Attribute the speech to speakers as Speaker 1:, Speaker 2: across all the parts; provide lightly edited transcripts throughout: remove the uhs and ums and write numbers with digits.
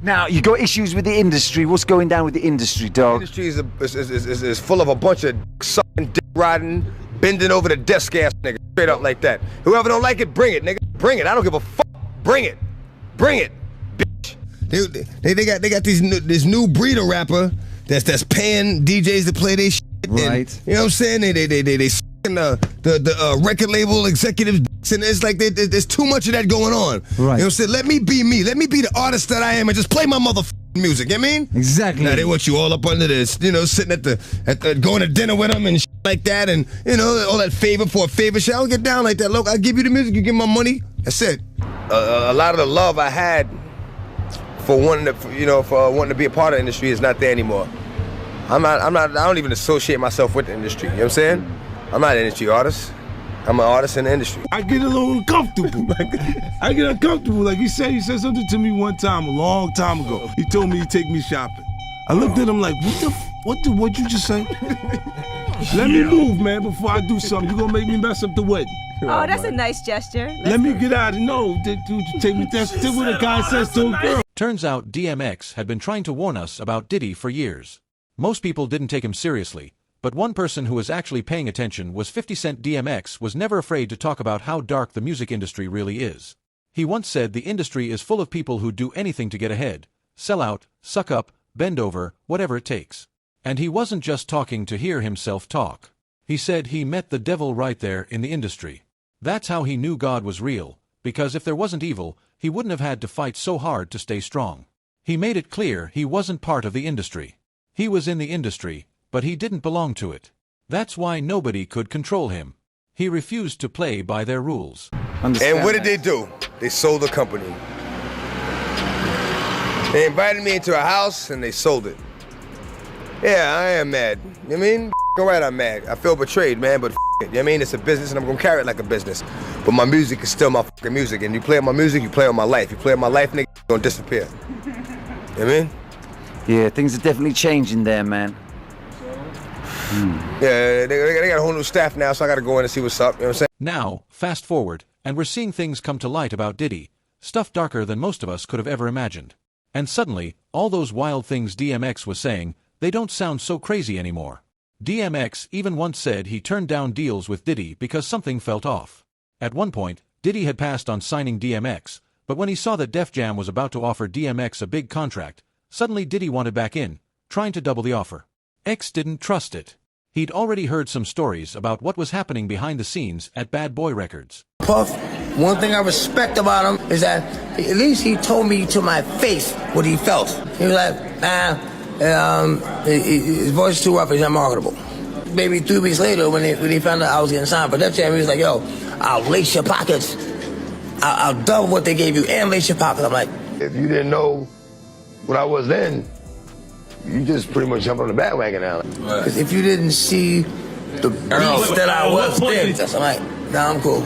Speaker 1: Now, you got issues with the industry. What's going down with the industry, dog?
Speaker 2: The industry is full of a bunch of sucking, dick riding, bending over the desk ass niggas, straight up like that. Whoever don't like it, bring it, nigga. Bring it. I don't give a fuck. Bring it. Bring it, bitch. They got this new breed of rapper that's paying DJs to play their shit.
Speaker 1: Right.
Speaker 2: And, you know what I'm saying? They sucking the record label executives, and it's like there's too much of that going on.
Speaker 1: Right.
Speaker 2: You know what I'm saying? Let me be me. Let me be the artist that I am and just play my motherfucking music. You know what I mean?
Speaker 1: Exactly.
Speaker 2: Now they want you all up under this, you know, sitting at the going to dinner with them and shit like that, and you know, all that favor for a favor shit. I don't get down like that. Look, I give you the music, you give my money. That's it. A lot of the love I had for wanting to be a part of the industry is not there anymore. I don't even associate myself with the industry. You know what I'm saying? I'm not an industry artist. I'm an artist in the industry.
Speaker 3: I get a little uncomfortable. I get uncomfortable. Like he said something to me one time, a long time ago. He told me to take me shopping. I looked at him like, what'd you just say? Let me move, man, before I do something. You're gonna make me mess up the wedding.
Speaker 4: Oh, that's a nice gesture.
Speaker 3: Let me get out of take me. That's what a guy says to a girl.
Speaker 5: Turns out DMX had been trying to warn us about Diddy for years. Most people didn't take him seriously, but one person who was actually paying attention was 50 Cent. DMX was never afraid to talk about how dark the music industry really is. He once said the industry is full of people who do anything to get ahead, sell out, suck up, bend over, whatever it takes. And he wasn't just talking to hear himself talk. He said he met the devil right there in the industry. That's how he knew God was real, because if there wasn't evil, he wouldn't have had to fight so hard to stay strong. He made it clear he wasn't part of the industry. He was in the industry, but he didn't belong to it. That's why nobody could control him. He refused to play by their rules.
Speaker 2: And what did they do? They sold the company. They invited me into a house and they sold it. Yeah, I am mad. You know what I mean? All right, I'm mad. I feel betrayed, man, but it. You know what I mean? It's a business and I'm gonna carry it like a business. But my music is still my fucking music. And you play on my music, you play on my life. You play on my life, nigga, you're gonna disappear. You know what I mean?
Speaker 1: Yeah, things are definitely changing there, man.
Speaker 2: Yeah, they got a whole new staff now, so I gotta go in and see what's up, you know what I'm saying?
Speaker 5: Now, fast forward, and we're seeing things come to light about Diddy, stuff darker than most of us could have ever imagined. And suddenly, all those wild things DMX was saying, they don't sound so crazy anymore. DMX even once said he turned down deals with Diddy because something felt off. At one point, Diddy had passed on signing DMX, but when he saw that Def Jam was about to offer DMX a big contract, suddenly Diddy wanted back in, trying to double the offer. X didn't trust it. He'd already heard some stories about what was happening behind the scenes at Bad Boy Records.
Speaker 6: Puff, one thing I respect about him is that at least he told me to my face what he felt. He was like, his voice is too rough, he's not marketable. Maybe 3 weeks later when he found out I was getting signed for Def Jam, he was like, yo, I'll lace your pockets. I'll double what they gave you and lace your pockets. I'm like,
Speaker 2: If you didn't know what I was then, you just pretty much jump on the bandwagon now.
Speaker 6: because if you didn't see the beast that I was then, I'm like, nah, I'm cool.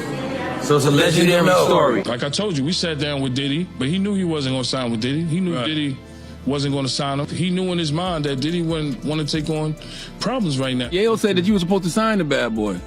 Speaker 7: So it's a legendary story.
Speaker 8: Like I told you, we sat down with Diddy, but he knew he wasn't going to sign with Diddy. He knew Diddy wasn't going to sign him. He knew in his mind that Diddy wouldn't want to take on problems right now.
Speaker 7: Yayo said that you were supposed to sign the Bad Boy.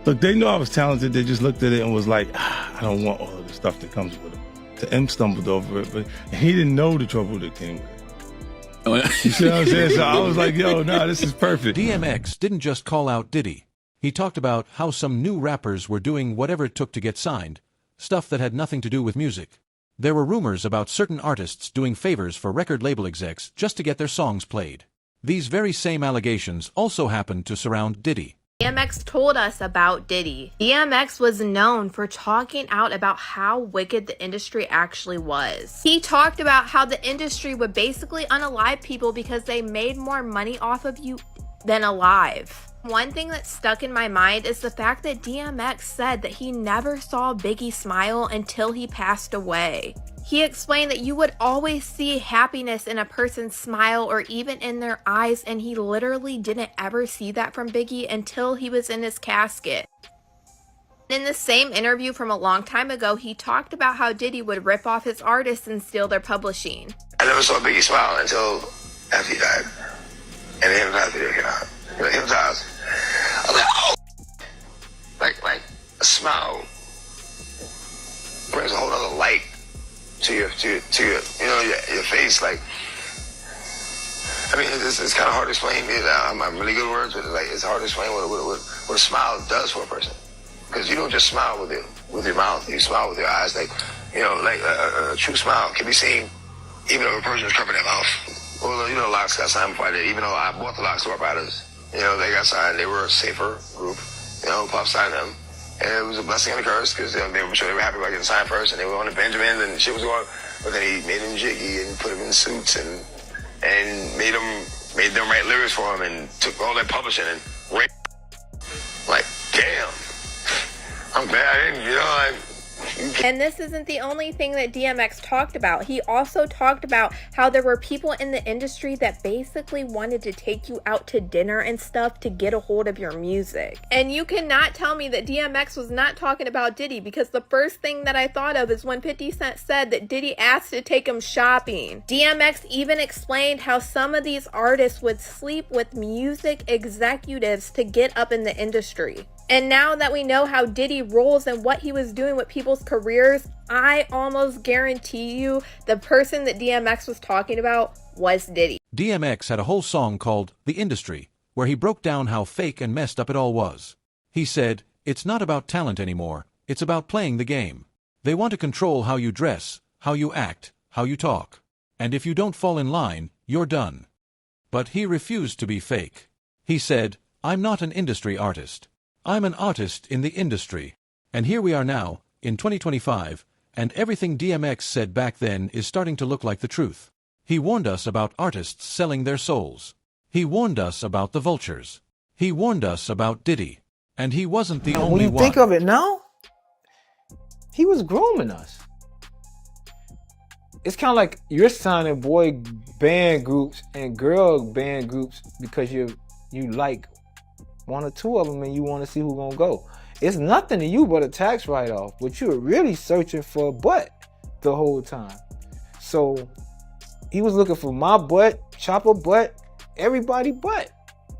Speaker 3: Look, they know I was talented. They just looked at it and was like, I don't want all of the stuff that comes with it. The M stumbled over it, but he didn't know the trouble that came with it. You see what I'm saying? So I was like, yo, nah, this is perfect.
Speaker 5: DMX didn't just call out Diddy. He talked about how some new rappers were doing whatever it took to get signed, stuff that had nothing to do with music. There were rumors about certain artists doing favors for record label execs just to get their songs played. These very same allegations also happened to surround Diddy.
Speaker 9: DMX told us about Diddy. DMX was known for talking out about how wicked the industry actually was. He talked about how the industry would basically unalive people because they made more money off of you than alive. One thing that stuck in my mind is the fact that DMX said that he never saw Biggie smile until he passed away. He explained that you would always see happiness in a person's smile or even in their eyes, and he literally didn't ever see that from Biggie until he was in his casket. In the same interview from a long time ago, he talked about how Diddy would rip off his artists and steal their publishing.
Speaker 2: I never saw Biggie smile until after he died. And the Hypnotize video came out. The Hypnotize. I was like, oh! Like a smile brings a whole other light
Speaker 6: to your your face. Like, I mean, it's kind of hard to explain. I'm really good words, but it's hard to explain what a smile does for a person. Because you don't just smile with your mouth. You smile with your eyes. Like, like a true smile can be seen even if a person is covering their mouth. Well, Locks got signed before I did. Even though I bought the Locks Store Riders, they got signed. They were a safer group. Puff signed them. And it was a blessing and a curse because they were sure they were happy about getting signed first, and they were on the Benjamins and shit was going. But then he made them jiggy and put them in suits and made them write lyrics for him and took all that publishing and like, damn. I'm glad I didn't,
Speaker 9: And this isn't the only thing that DMX talked about. He also talked about how there were people in the industry that basically wanted to take you out to dinner and stuff to get a hold of your music. And you cannot tell me that DMX was not talking about Diddy, because the first thing that I thought of is when 50 Cent said that Diddy asked to take him shopping. DMX even explained how some of these artists would sleep with music executives to get up in the industry. And now that we know how Diddy rolls and what he was doing with people's careers, I almost guarantee you the person that DMX was talking about was Diddy.
Speaker 5: DMX had a whole song called The Industry, where he broke down how fake and messed up it all was. He said, "It's not about talent anymore, it's about playing the game. They want to control how you dress, how you act, how you talk. And if you don't fall in line, you're done." But he refused to be fake. He said, "I'm not an industry artist. I'm an artist in the industry." And here we are now, in 2025, and everything DMX said back then is starting to look like the truth. He warned us about artists selling their souls. He warned us about the vultures. He warned us about Diddy. And he wasn't the only one.
Speaker 10: When you think of it now, he was grooming us. It's kind of like you're signing boy band groups and girl band groups because you like one or two of them and you want to see who's gonna go. It's nothing to you but a tax write-off, but you're really searching for a butt the whole time. So he was looking for my butt, Chopper butt, everybody butt.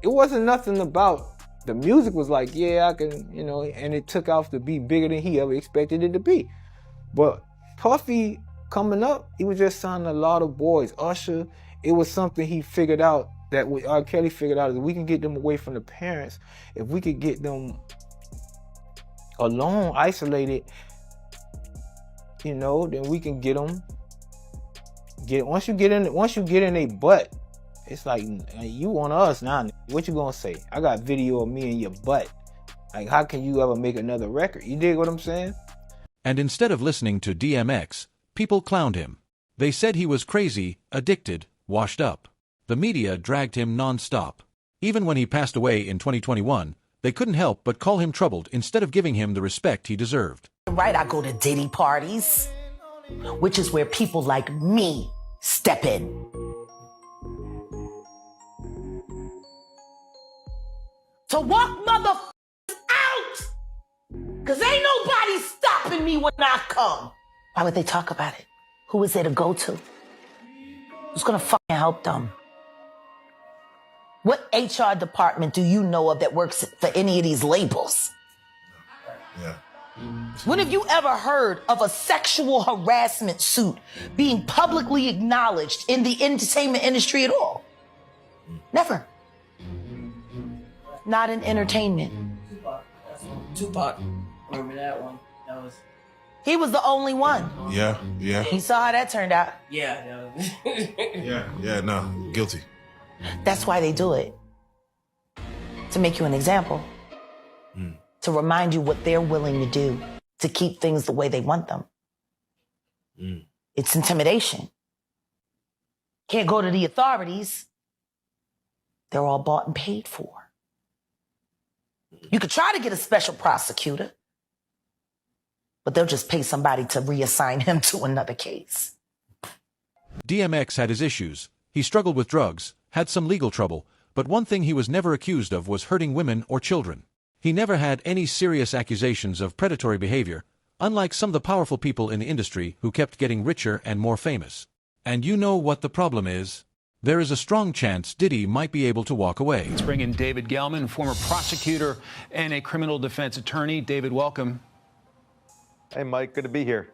Speaker 10: It wasn't nothing about the music. Was like, yeah, I can, and it took off to be bigger than he ever expected it to be. But Puffy coming up, he was just signing a lot of boys. Usher, it was something he figured out, that what R. Kelly figured out, is we can get them away from the parents. If we could get them alone, isolated, then we can get them. Once you get in a butt, it's like, you want us now. What you gonna say? I got video of me in your butt. Like, how can you ever make another record? You dig what I'm saying?
Speaker 5: And instead of listening to DMX, people clowned him. They said he was crazy, addicted, washed up. The media dragged him non-stop. Even when he passed away in 2021, they couldn't help but call him troubled instead of giving him the respect he deserved.
Speaker 11: Right, I go to Diddy parties, which is where people like me step in. To walk motherfuckers out! Cause ain't nobody stopping me when I come. Why would they talk about it? Who is there to go to? Who's gonna fucking help them? What HR department do you know of that works for any of these labels?
Speaker 2: Yeah.
Speaker 11: When have you ever heard of a sexual harassment suit being publicly acknowledged in the entertainment industry at all? Never. Not in entertainment.
Speaker 12: Tupac. Remember that one?
Speaker 11: He was the only one.
Speaker 3: Yeah.
Speaker 11: You saw how that turned out.
Speaker 12: Yeah.
Speaker 3: No, guilty.
Speaker 11: That's why they do it. To make you an example. To remind you what they're willing to do to keep things the way they want them. It's intimidation. Can't go to the authorities. They're all bought and paid for. You could try to get a special prosecutor, but they'll just pay somebody to reassign him to another case.
Speaker 5: DMX had his issues. He struggled with drugs, had some legal trouble, but one thing he was never accused of was hurting women or children. He never had any serious accusations of predatory behavior, unlike some of the powerful people in the industry who kept getting richer and more famous. And you know what the problem is? There is a strong chance Diddy might be able to walk away.
Speaker 13: Let's bring in David Gelman, former prosecutor and a criminal defense attorney. David, welcome.
Speaker 14: Hey, Mike, good to be here.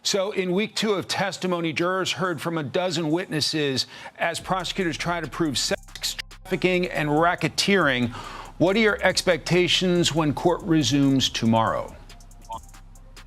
Speaker 13: So in week 2 of testimony, jurors heard from a dozen witnesses as prosecutors try to prove sex trafficking and racketeering. What are your expectations when court resumes tomorrow?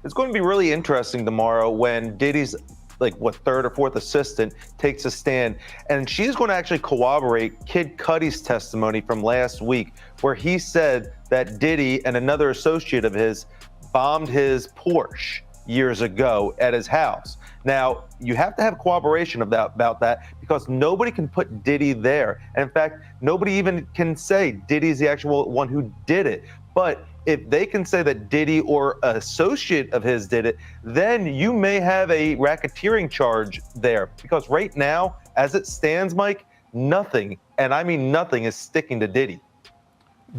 Speaker 14: It's going to be really interesting tomorrow when Diddy's third or fourth assistant takes a stand, and she's going to actually corroborate Kid Cudi's testimony from last week, where he said that Diddy and another associate of his bombed his Porsche years ago at his house. Now, you have to have corroboration about that because nobody can put Diddy there. And in fact, nobody even can say Diddy's the actual one who did it. But if they can say that Diddy or an associate of his did it, then you may have a racketeering charge there. Because right now, as it stands, Mike, nothing, and I mean nothing, is sticking to Diddy.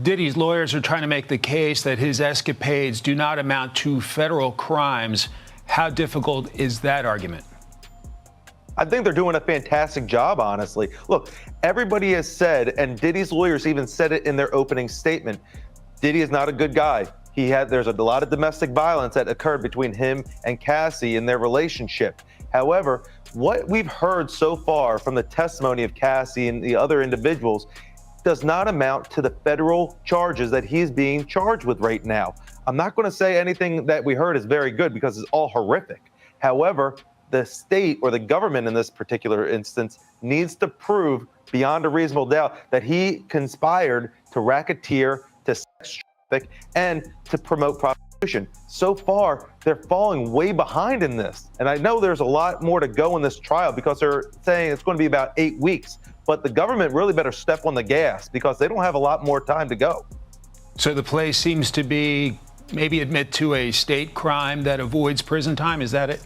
Speaker 13: Diddy's lawyers are trying to make the case that his escapades do not amount to federal crimes. How difficult is that argument?
Speaker 14: I think they're doing a fantastic job, honestly. Look, everybody has said, and Diddy's lawyers even said it in their opening statement, Diddy is not a good guy. There's a lot of domestic violence that occurred between him and Cassie in their relationship. However, what we've heard so far from the testimony of Cassie and the other individuals does not amount to the federal charges that he's being charged with right now. I'm not going to say anything that we heard is very good because it's all horrific. However, the state or the government in this particular instance needs to prove beyond a reasonable doubt that he conspired to racketeer, to sex traffic, and to promote prostitution. So far, they're falling way behind in this. And I know there's a lot more to go in this trial because they're saying it's going to be about 8 weeks. But the government really better step on the gas because they don't have a lot more time to go.
Speaker 13: So the play seems to be maybe admit to a state crime that avoids prison time. Is that it?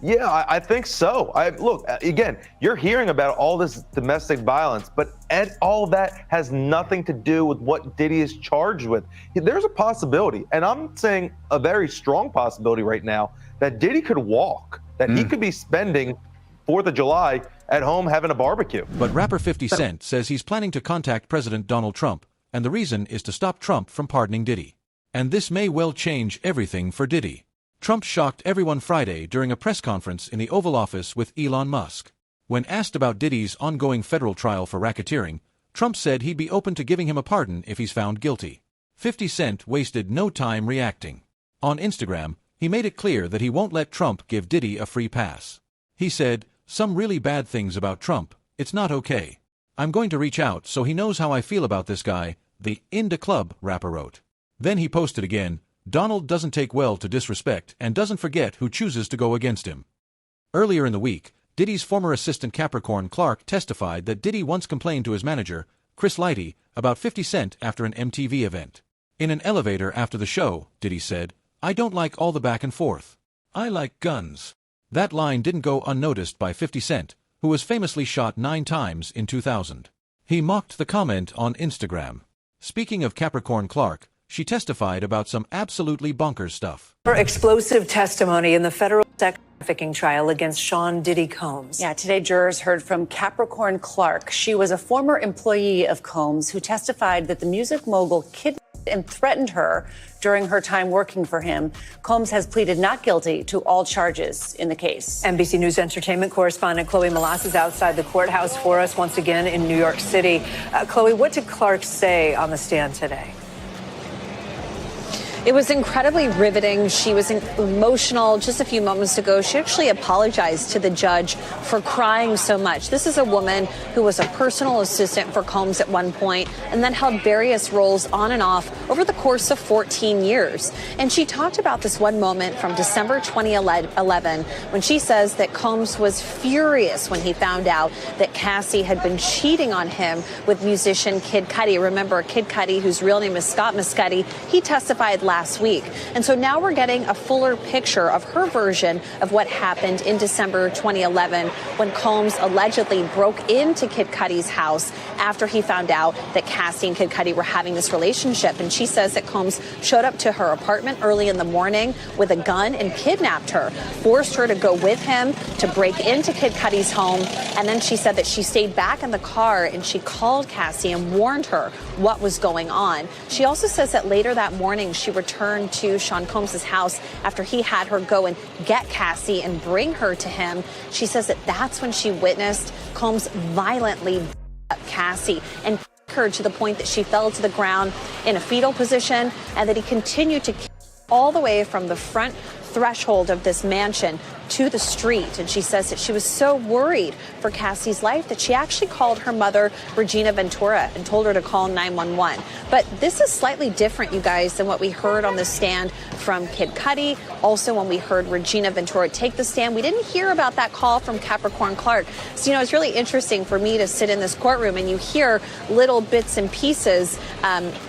Speaker 14: Yeah, I think so. Look, again, you're hearing about all this domestic violence, but all that has nothing to do with what Diddy is charged with. There's a possibility, and I'm saying a very strong possibility right now, that Diddy could walk, that he could be spending 4th of July at home having a barbecue.
Speaker 5: But rapper 50 Cent says he's planning to contact President Donald Trump, and the reason is to stop Trump from pardoning Diddy. And this may well change everything for Diddy. Trump shocked everyone Friday during a press conference in the Oval Office with Elon Musk. When asked about Diddy's ongoing federal trial for racketeering, Trump said he'd be open to giving him a pardon if he's found guilty. 50 Cent wasted no time reacting. On Instagram, he made it clear that he won't let Trump give Diddy a free pass. He said, "Some really bad things about Trump, it's not okay. I'm going to reach out so he knows how I feel about this guy," the In Da Club rapper wrote. Then he posted again, "Donald doesn't take well to disrespect and doesn't forget who chooses to go against him." Earlier in the week, Diddy's former assistant Capricorn Clark testified that Diddy once complained to his manager, Chris Lighty, about 50 Cent after an MTV event. In an elevator after the show, Diddy said, "I don't like all the back and forth. I like guns." That line didn't go unnoticed by 50 Cent, who was famously shot 9 times in 2000. He mocked the comment on Instagram. Speaking of Capricorn Clark, she testified about some absolutely bonkers stuff.
Speaker 15: For explosive testimony in the federal sex trafficking trial against Sean Diddy Combs.
Speaker 16: Yeah, today jurors heard from Capricorn Clark. She was a former employee of Combs who testified that the music mogul kidnapped and threatened her during her time working for him. Combs has pleaded not guilty to all charges in the case.
Speaker 15: NBC News entertainment correspondent Chloe Malas is outside the courthouse for us once again in New York City. Chloe, what did Clark say on the stand today?
Speaker 16: It was incredibly riveting. She was emotional just a few moments ago. She actually apologized to the judge for crying so much. This is a woman who was a personal assistant for Combs at one point and then held various roles on and off over the course of 14 years. And she talked about this one moment from December 2011 when she says that Combs was furious when he found out that Cassie had been cheating on him with musician Kid Cudi. Remember, Kid Cudi, whose real name is Scott Muscudi, he testified last week. And so now we're getting a fuller picture of her version of what happened in December 2011 when Combs allegedly broke into Kid Cudi's house after he found out that Cassie and Kid Cudi were having this relationship. And she says that Combs showed up to her apartment early in the morning with a gun and kidnapped her, forced her to go with him to break into Kid Cudi's home. And then she said that she stayed back in the car and she called Cassie and warned her what was going on. She also says that later that morning she returned returned to Sean Combs' house after he had her go and get Cassie and bring her to him. She says that that's when she witnessed Combs violently beat up Cassie and her to the point that she fell to the ground in a fetal position, and that he continued to kick all the way from the front threshold of this mansion to the street. And she says that she was so worried for Cassie's life that she actually called her mother, Regina Ventura, and told her to call 911. But this is slightly different, you guys, than what we heard on the stand from Kid Cudi. Also, when we heard Regina Ventura take the stand, we didn't hear about that call from Capricorn Clark. So, it's really interesting for me to sit in this courtroom and you hear little bits and pieces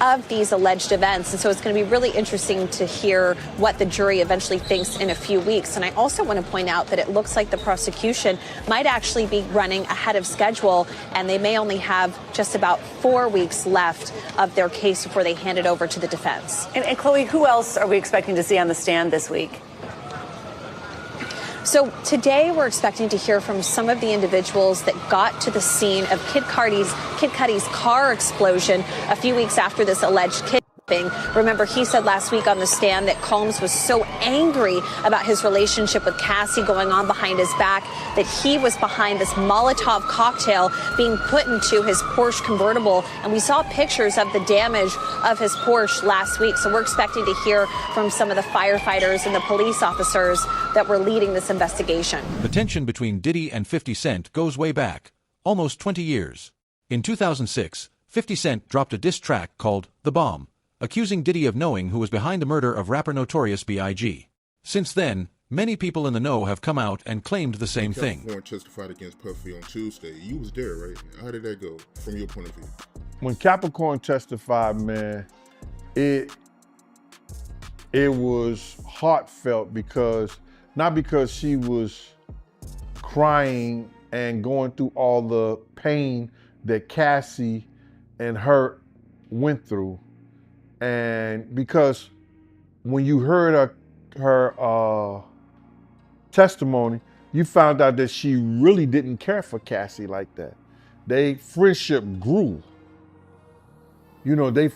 Speaker 16: of these alleged events. And so it's going to be really interesting to hear what the jury eventually thinks in a few weeks. And I also want to point out that it looks like the prosecution might actually be running ahead of schedule, and they may only have just about 4 weeks left of their case before they hand it over to the defense.
Speaker 15: And Chloe, who else are we expecting to see on the stand this week?
Speaker 16: So today we're expecting to hear from some of the individuals that got to the scene of Kid Cudi's car explosion a few weeks after this alleged kidnapping. Remember, he said last week on the stand that Combs was so angry about his relationship with Cassie going on behind his back that he was behind this Molotov cocktail being put into his Porsche convertible. And we saw pictures of the damage of his Porsche last week. So we're expecting to hear from some of the firefighters and the police officers that were leading this investigation.
Speaker 5: The tension between Diddy and 50 Cent goes way back, almost 20 years. In 2006, 50 Cent dropped a diss track called The Bomb, accusing Diddy of knowing who was behind the murder of rapper Notorious B.I.G. Since then, many people in the know have come out and claimed the same thing.
Speaker 17: Capricorn testified against Puffy on Tuesday. You was there, right? How did that go from your point of view?
Speaker 3: When Capricorn testified, man, it was heartfelt not because she was crying and going through all the pain that Cassie and her went through, and because when you heard her testimony, you found out that she really didn't care for Cassie like that. Their friendship grew. They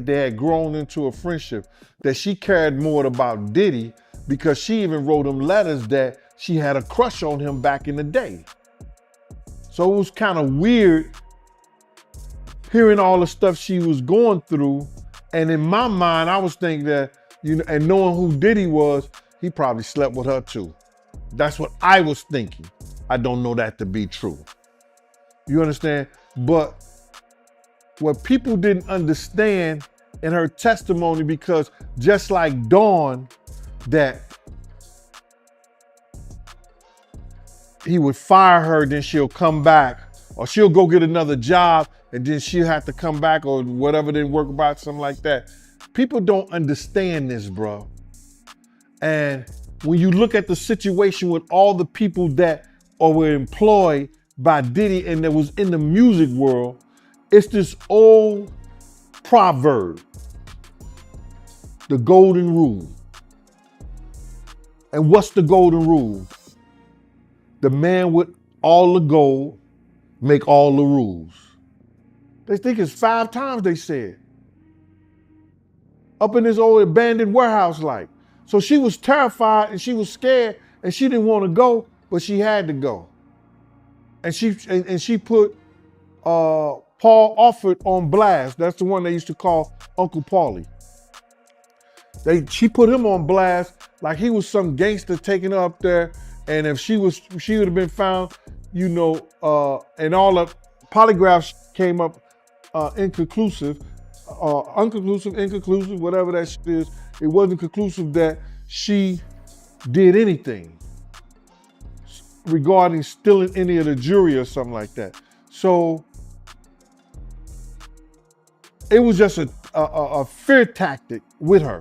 Speaker 3: had grown into a friendship, that she cared more about Diddy because she even wrote him letters that she had a crush on him back in the day. So it was kind of weird hearing all the stuff she was going through. And in my mind, I was thinking that, and knowing who Diddy was, he probably slept with her too. That's what I was thinking. I don't know that to be true. You understand? But what people didn't understand in her testimony, because just like Dawn, that he would fire her, then she'll come back, or she'll go get another job, and then she'll have to come back, or whatever didn't work about, something like that. People don't understand this, bro. And when you look at the situation with all the people that were employed by Diddy and that was in the music world, it's this old proverb, the golden rule. And what's the golden rule? The man with all the gold make all the rules. They think it's 5 times they said. Up in this old abandoned warehouse like. So she was terrified and she was scared and she didn't want to go, but she had to go. And she put Paul Offord on blast. That's the one they used to call Uncle Paulie. She put him on blast like he was some gangster taking her up there. And if she would have been found, and all the polygraphs came up inconclusive, inconclusive, whatever that shit is. It wasn't conclusive that she did anything regarding stealing any of the jewelry or something like that. So it was just a fear tactic with her.